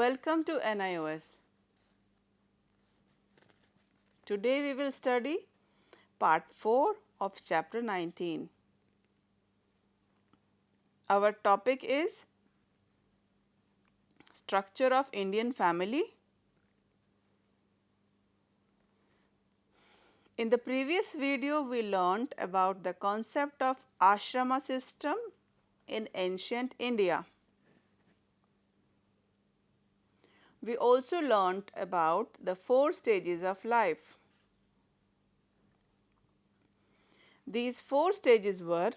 Welcome to NIOS. Today we will study part 4 of chapter 19. Our topic is structure of Indian family. In the previous video we learnt about the concept of ashrama system in ancient India. We also learnt about the 4 stages of life. These 4 stages were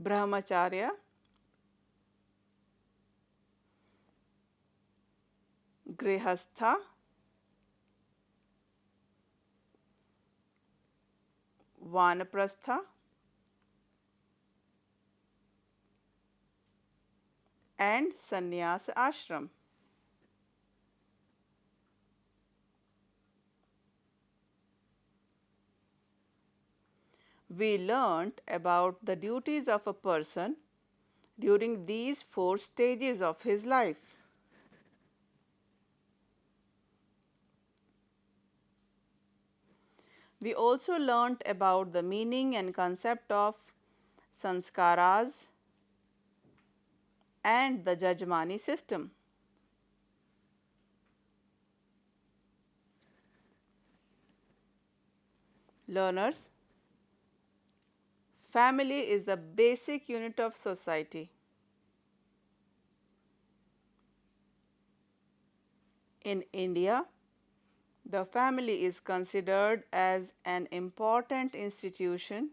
Brahmacharya, Grihastha, Vanaprastha and Sannyas ashram. We learnt about the duties of a person during these 4 stages of his life. We also learnt about the meaning and concept of sanskaras and the Jajmani system. Learners, family is the basic unit of society. In India, the family is considered as an important institution.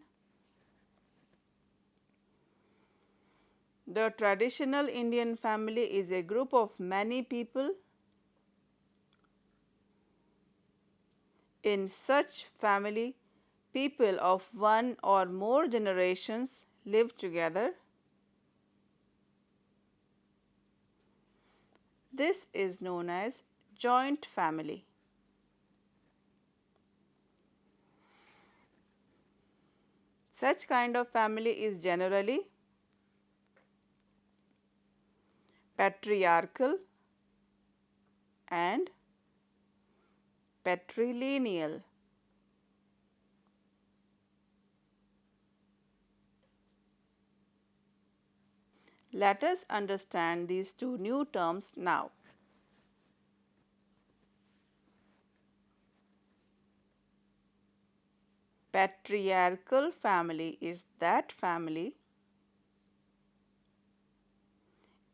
The traditional Indian family is a group of many people. In such family, people of one or more generations live together. This is known as joint family. Such kind of family is generally patriarchal and patrilineal. Let us understand these two new terms now. Patriarchal family is that family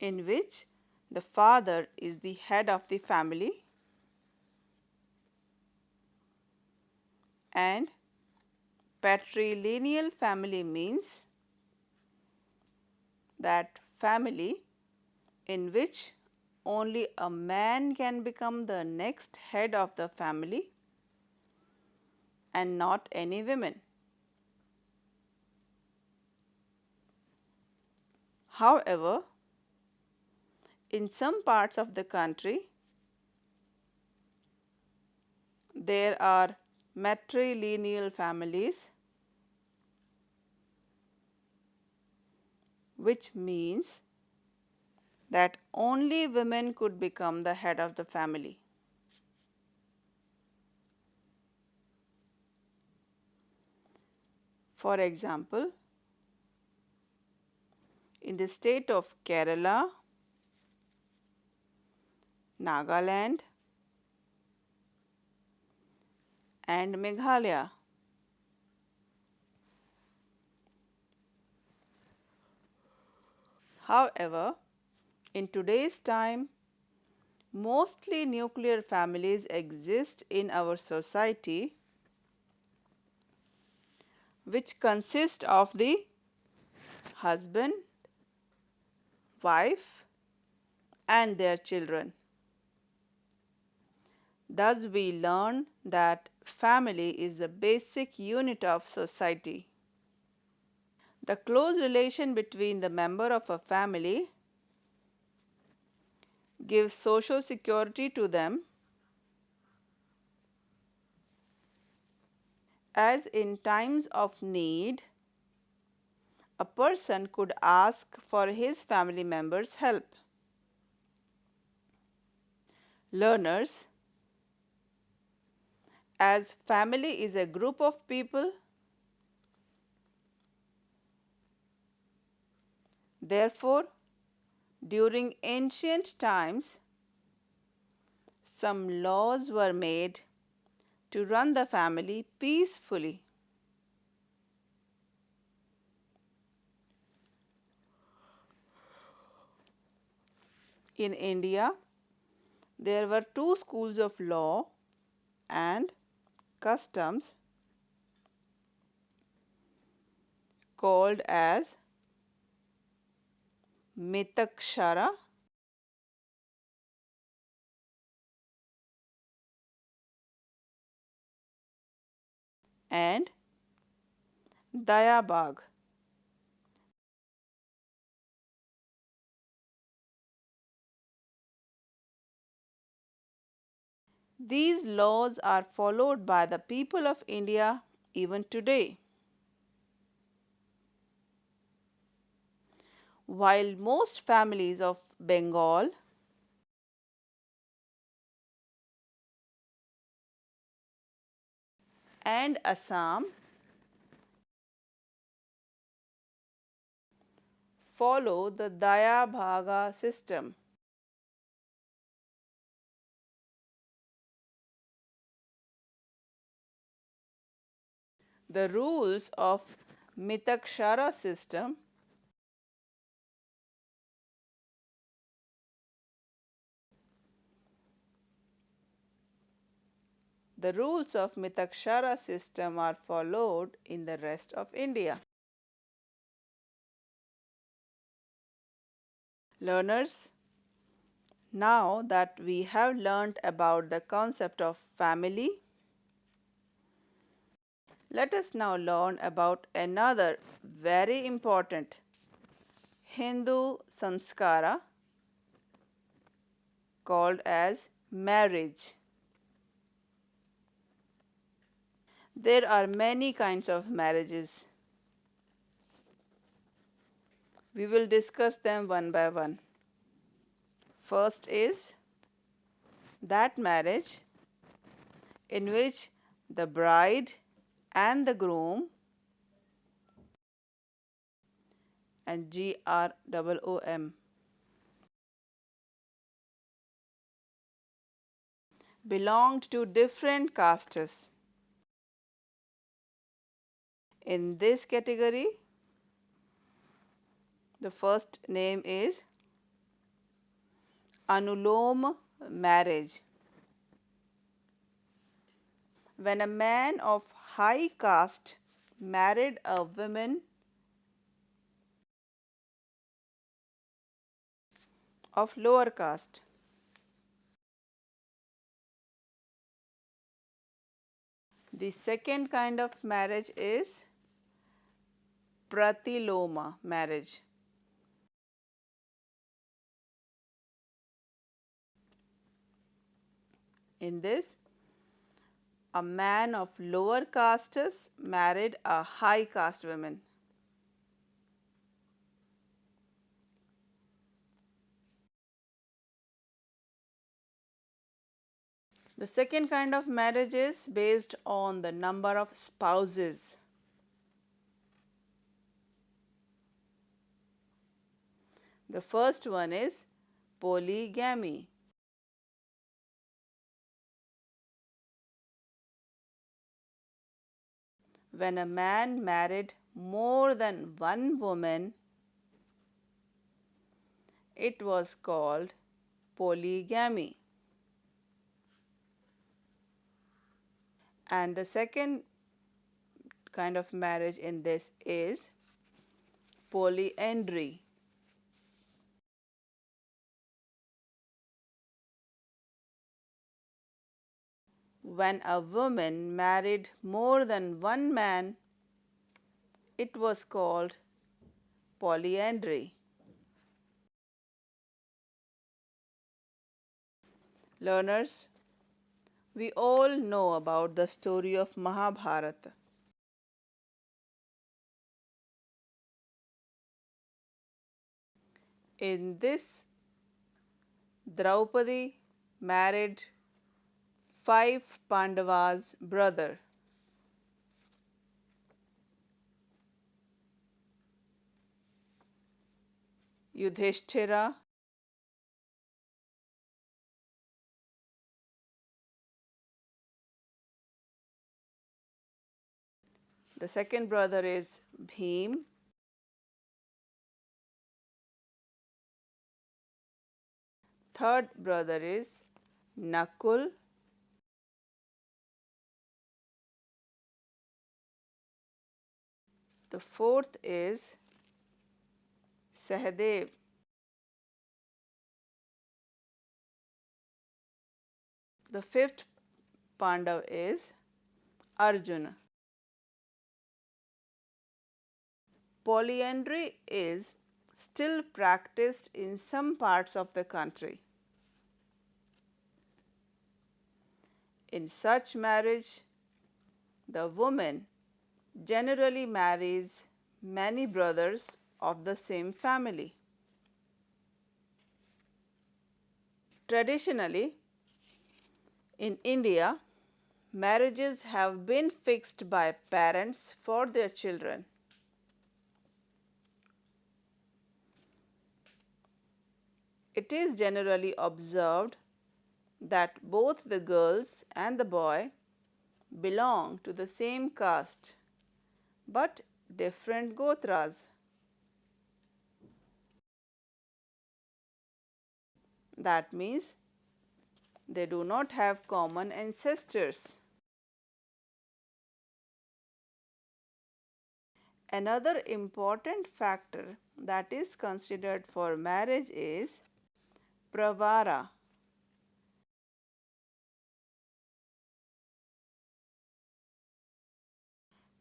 in which the father is the head of the family and patrilineal family means that family in which only a man can become the next head of the family and not any women. However, in some parts of the country, there are matrilineal families, which means that only women could become the head of the family. For example, in the state of Kerala, Nagaland and Meghalaya, however, in today's time, mostly nuclear families exist in our society, which consist of the husband, wife and their children. Thus, we learn that family is the basic unit of society. The close relation between the member of a family gives social security to them, as in times of need, a person could ask for his family members' help. Learners, as family is a group of people, therefore, during ancient times, some laws were made to run the family peacefully. In India, there were two schools of law and customs called as Mitakshara and Dayabag. These laws are followed by the people of India even today. While most families of Bengal and Assam follow the Daya Bhaga system, the rules of Mitakshara system The rules of Mitakshara system are followed in the rest of India. Learners, now that we have learnt about the concept of family, let us now learn about another very important Hindu samskara called as marriage. There are many kinds of marriages. We will discuss them one by one. First is that marriage in which the bride and the groom and GROOM belonged to different castes. In this category, the first name is Anulom marriage. When a man of high caste married a woman of lower caste. The second kind of marriage is Pratiloma marriage. In this, a man of lower castes married a high caste woman. The second kind of marriage is based on the number of spouses. The first one is polygamy. When a man married more than one woman, it was called polygamy. And the second kind of marriage in this is polyandry. When a woman married more than one man, it was called polyandry. Learners, we all know about the story of Mahabharata. In this, Draupadi married 5 Pandavas' brother. Yudhishthira, the second brother is Bhim, third brother is Nakul, the fourth is Sahadev, the fifth Pandav is Arjuna. Polyandry is still practiced in some parts of the country. In such marriage, the woman generally marries many brothers of the same family. Traditionally, in India, marriages have been fixed by parents for their children. It is generally observed that both the girls and the boy belong to the same caste but different gotras. That means they do not have common ancestors. Another important factor that is considered for marriage is pravara.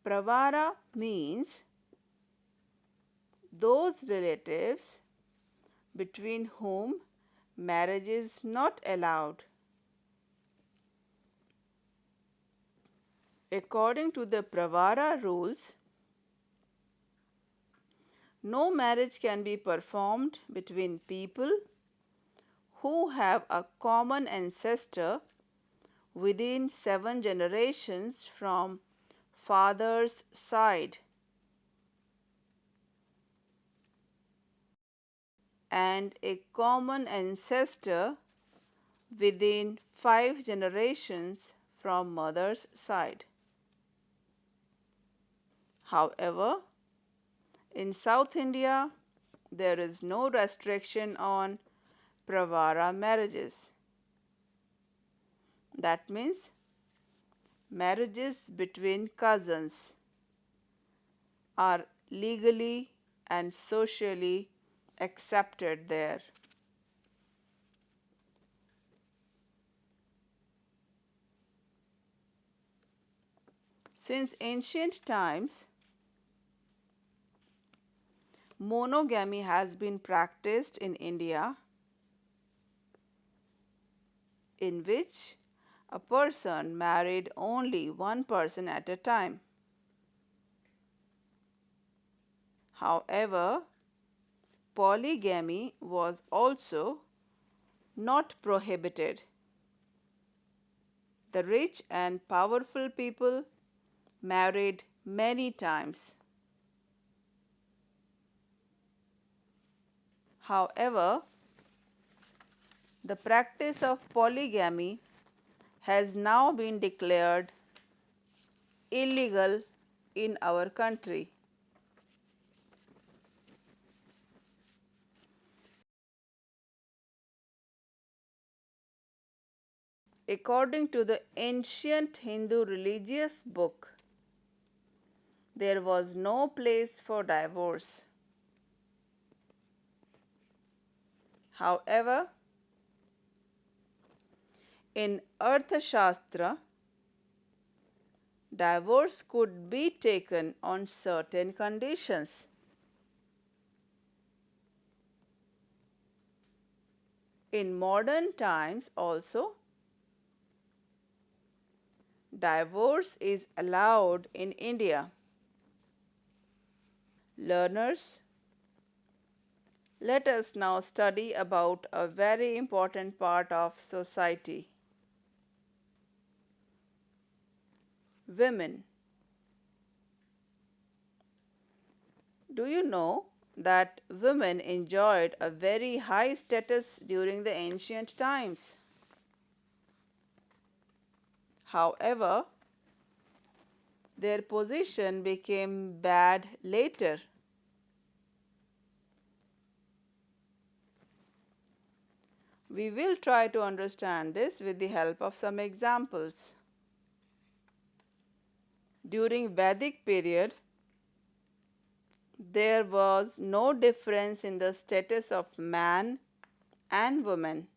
Pravara means those relatives between whom marriage is not allowed. According to the Pravara rules, no marriage can be performed between people who have a common ancestor within 7 generations from father's side and a common ancestor within 5 generations from mother's side. However, in South India, there is no restriction on Pravara marriages. That means marriages between cousins are legally and socially accepted there. Since ancient times, monogamy has been practiced in India, in which a person married only one person at a time. However, polygamy was also not prohibited. The rich and powerful people married many times. However, the practice of polygamy has now been declared illegal in our country. According to the ancient Hindu religious book, there was no place for divorce. However, in Arthashastra, divorce could be taken on certain conditions. In modern times also, divorce is allowed in India. Learners, Let us now study about a very important part of society: women. Do you know that women enjoyed a very high status during the ancient times? However, their position became bad later. We will try to understand this with the help of some examples. During Vedic period, there was no difference in the status of man and woman.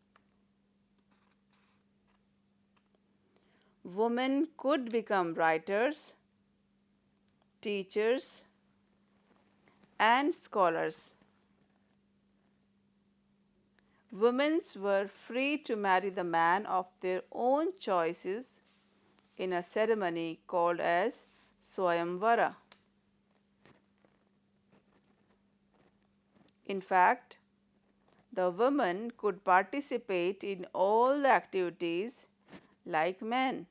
Women could become writers, teachers, and scholars. Women were free to marry the man of their own choices in a ceremony called as Swayamvara. In fact, the women could participate in all the activities like men.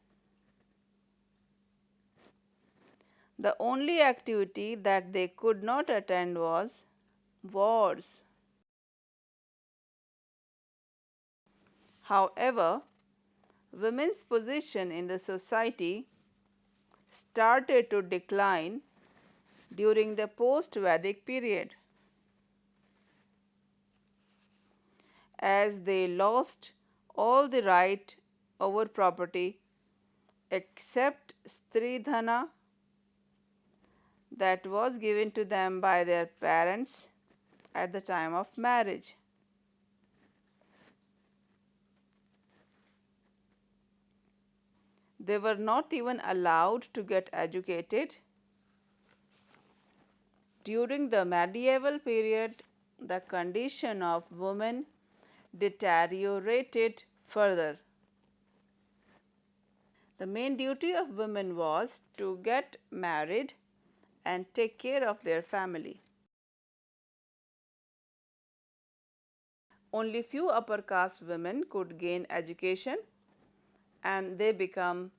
The only activity that they could not attend was wars. However, women's position in the society started to decline during the post-Vedic period, as they lost all the right over property except Stridhana that was given to them by their parents at the time of marriage. They were not even allowed to get educated. During the medieval period, the condition of women deteriorated further. The main duty of women was to get married and take care of their family. Only few upper caste women could gain education and they become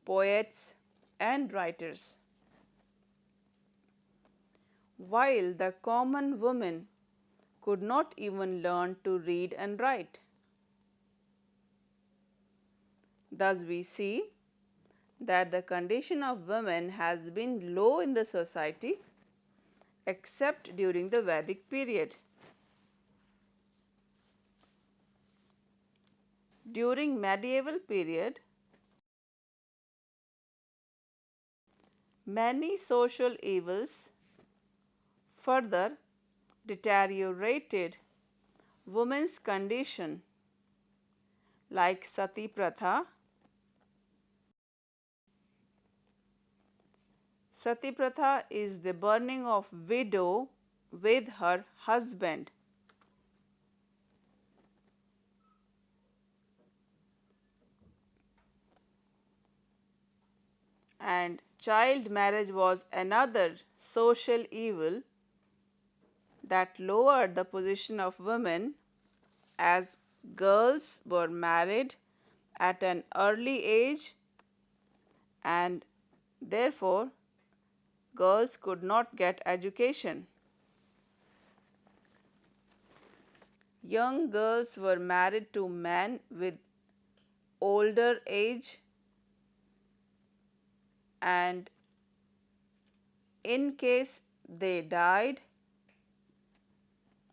poets and writers, while the common woman could not even learn to read and write. Thus, we see that the condition of women has been low in the society except during the Vedic period. During medieval period, many social evils further deteriorated women's condition, like Sati Pratha. Sati Pratha is the burning of widow with her husband. And child marriage was another social evil that lowered the position of women, as girls were married at an early age and therefore girls could not get education. Young girls were married to men with older age, and in case they died,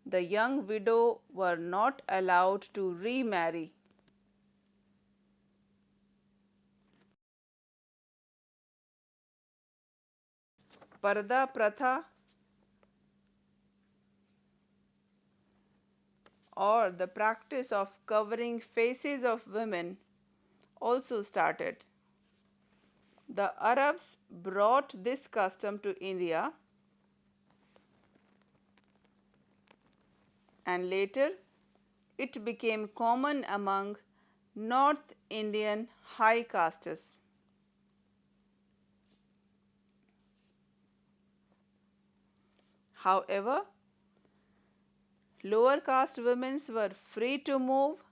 the young widow were not allowed to remarry. Parda Pratha, or the practice of covering faces of women, also started. The Arabs brought this custom to India, and later it became common among North Indian high castes. However, Lower caste women were free to move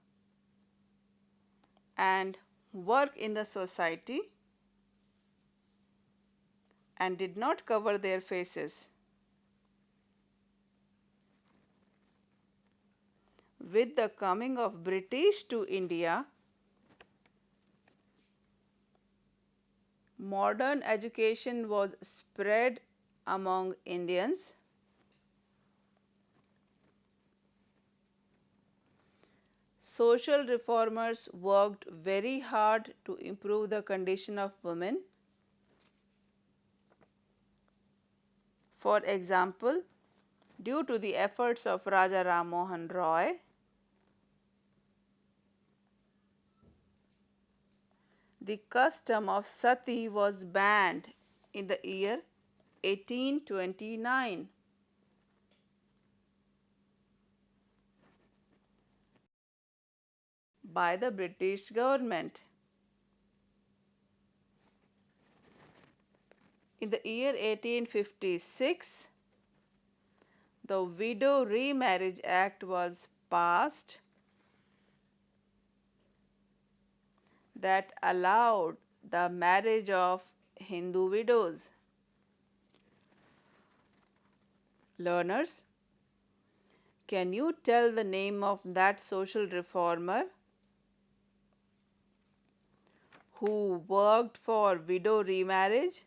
and work in the society and did not cover their faces. With the coming of British to India, modern education was spread among Indians. Social reformers worked very hard to improve the condition of women. For example, due to the efforts of Raja Ram Mohan Roy, the custom of sati was banned in the year 1829. By the British government. In the year 1856, the Widow Remarriage Act was passed that allowed the marriage of Hindu widows. Learners, can you tell the name of that social reformer who worked for widow remarriage?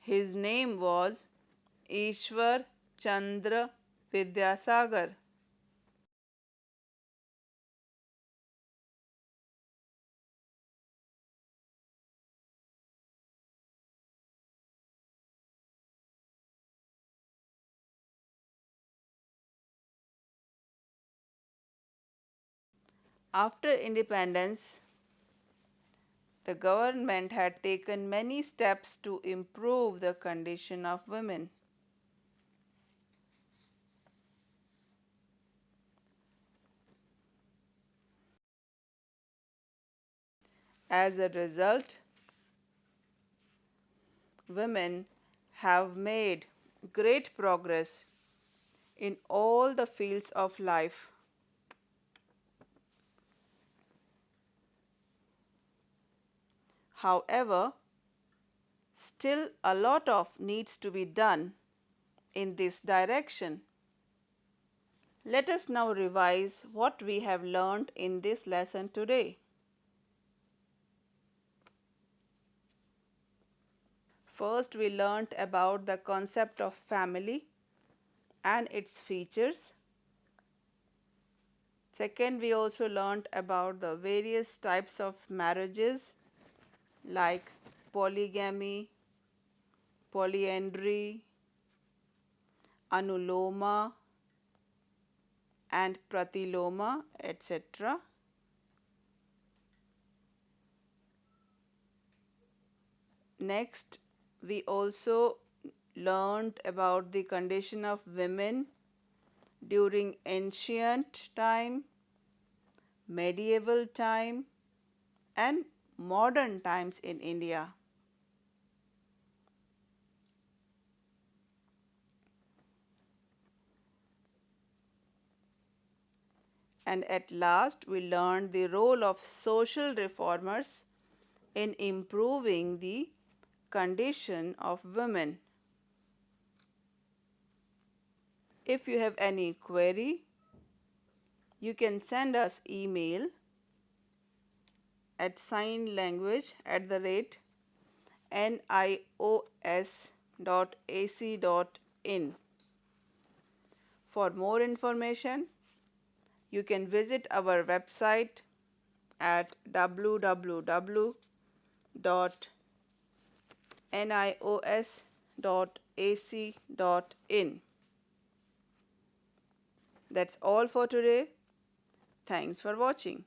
His name was Ishwar Chandra Vidyasagar. After independence, the government had taken many steps to improve the condition of women. As a result, women have made great progress in all the fields of life. However, still a lot of needs to be done in this direction. Let us now revise what we have learned in this lesson today. First, we learnt about the concept of family and its features. Second, we also learnt about the various types of marriages like polygamy, polyandry, anuloma and pratiloma, etc. Next, we also learned about the condition of women during ancient time, medieval time and modern times in India. And at last, we learned the role of social reformers in improving the condition of women. If you have any query, you can send us email at signlanguage@nios.ac.in. For more information, you can visit our website at www.nios.ac.in. That's all for today. Thanks for watching.